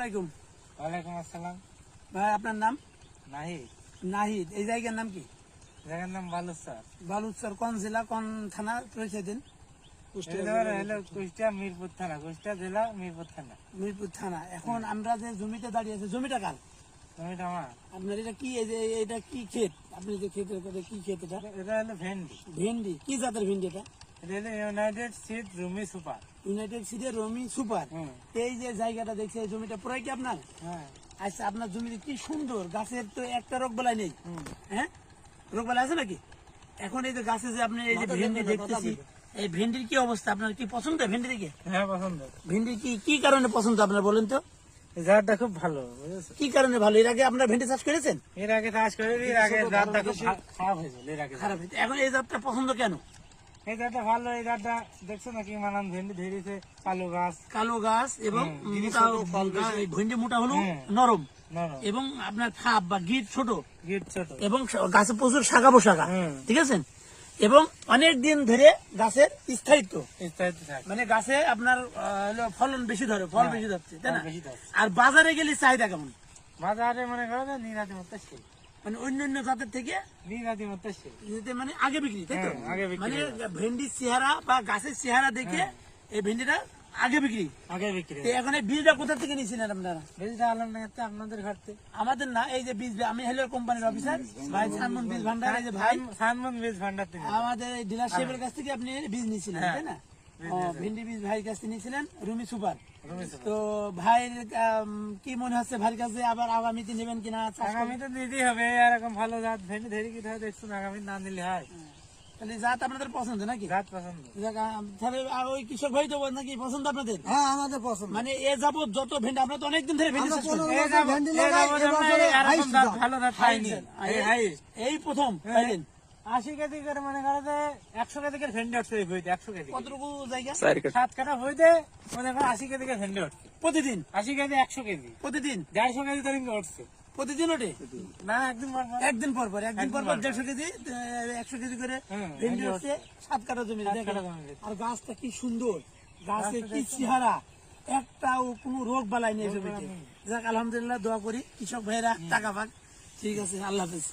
আলাইকুম। ওয়ালাইকুম আসসালাম। ভাই আপনার নাম? নাহিদ। নাহিদ। এই জায়গার নাম কি? জায়গার নাম বালুচর। বালুচর কোন জেলা কোন থানা পরিচয় দিন? কুষ্টিয়া মিরপুর থানা, কুষ্টিয়া জেলা মিরপুর থানা। মিরপুর থানা। এখন আমরা যে জমিতে দাঁড়িয়ে আছি, জমিটা কার? জমিটা আমার। আপনার এটা কি? এই যে এটা কি ক্ষেত? আপনি যে ক্ষেতের কথা কি ক্ষেত এটা? এটা হলো ভেন্ডি। ভেন্ডি। কি জাতের ভেন্ডি এটা? এটা হলো ইউনাইটেড সিড রুমি সুপার। ইউনাইটেড সিডের রমি সুপার। এই যে জায়গাটা দেখছে, এই জমিটা পুরাই কি আপনার? হ্যাঁ। আচ্ছা, আপনার জমিতে কি সুন্দর, গাছের তো একটা রোগ বেলায় নেই। হ্যাঁ, রোগ বেলা আছে নাকি? এখন এই যে গাছে যে আপনি এই যে ভেন্ডি দেখতেছি, এই ভেন্ডির কি অবস্থা? আপনার কি পছন্দ ভেন্ডি দেখে? হ্যাঁ, পছন্দ। ভেন্ডি কি কারণে পছন্দ আপনার বলেন তো? এই জাতটা খুব ভালো, বুঝেছো? কি কারণে ভালো? এর আগে আপনার ভেন্ডি চাষ করেছেন? এর আগে চাষ করে এর আগে জাতটা খুব খারাপ হয়েছিল। এর আগে খারাপ হয়েছে। এখন এই জাতটা পছন্দ কেন? এই জাতটা ভালো। এই জাতটা দেখছো না কি মানান ভেন্ডি ধরেছে, কালো গাছ। কালো গাছ এবং ভেন্ডি মোটা হলো, নরম এবং আপনার ফাপ বা গিট ছোট এবং গাছে প্রচুর শাখা পোশাখা, ঠিক আছে, এবং অনেক দিন ধরে গাছের স্থায়িত্ব মানে গাছে আপনার ফলন বেশি ধরে, ফল বেশি ধরছে, তাই না? আর বাজারে গেলে চাহিদা কেমন? বাজারে মনে করো নিরাতি মতো মানে অন্যান্য জাতের থেকে নিরাতি মতো মানে আগে বিক্রি, তাই তো? আগে বিক্রি। মানে ভেন্ডির চেহারা বা গাছের চেহারা দেখে এই ভেন্ডিটা আগে বিক্রি। এখন এই বীজটা কোথা থেকে নিয়েছিলেন আপনারা? বীজটা আপনাদের ঘর থেকে। আমাদের না, এই যে বীজ, আমি হলো কোম্পানির অফিসার ভাই সানমন বীজ ভান্ডার। এই যে ভাই সানমন বীজ ভান্ডার থেকে আমাদের এই ডিলারশিপের কাছ থেকে আপনি বীজ নিয়েছিলেন, তাই না? ভেন্ডি বীজ ভাইয়ের কাছ থেকে নিয়েছিলেন, রুমি সুপার। তো ভাইয়ের কি মনে হচ্ছে ভাইয়ের কাছে আবার আগামীতে নেবেন কিনা? আগামীতে নিতেই হবে, এরকম ভালো জাত ভেন্ডি ধরে কি দেখছো না, আগামী না নিলে হয়। তাহলে জাত আপনাদের পছন্দ নাকি? জাত পছন্দ। তাহলে ওই কৃষক ভাই তো নাকি পছন্দ আপনাদের? হ্যাঁ, আমাদের পছন্দ। মানে এ যাবত যত ভেন্ডি, আমরা তো অনেকদিন ধরে ভেন্ডি চাষ করি, ভালো জাত পাইনি। এই প্রথম পাইলেন। 80 কেজি করে মনে করো যে 100 কেজি করে ভেন্ডি উঠছে এই বইতে। 100 কেজি কতটুকু জায়গা? 7 কাঠা বইতে মনে করো 80 কেজি করে ভেন্ডি উঠছে প্রতিদিন। 80 কেজি 100 কেজি প্রতিদিন 150 কেজি ধরে উঠছে। প্রতিদিন ওঠে না, একদিন পর পর। একদিন পর পর 150 কেজি 100 কেজি করে ভেন্ডি হচ্ছে 7 কাঠা জমি। আর গাছটা কি সুন্দর, গাছের কি চেহারা, একটাও কোনো রোগ বালাই নেই জমিতে। যাক, আলহামদুলিল্লাহ, দোয়া করি কৃষক ভাইয়েরা টাকা পাক। ঠিক আছে, আল্লাহ হাফেজ।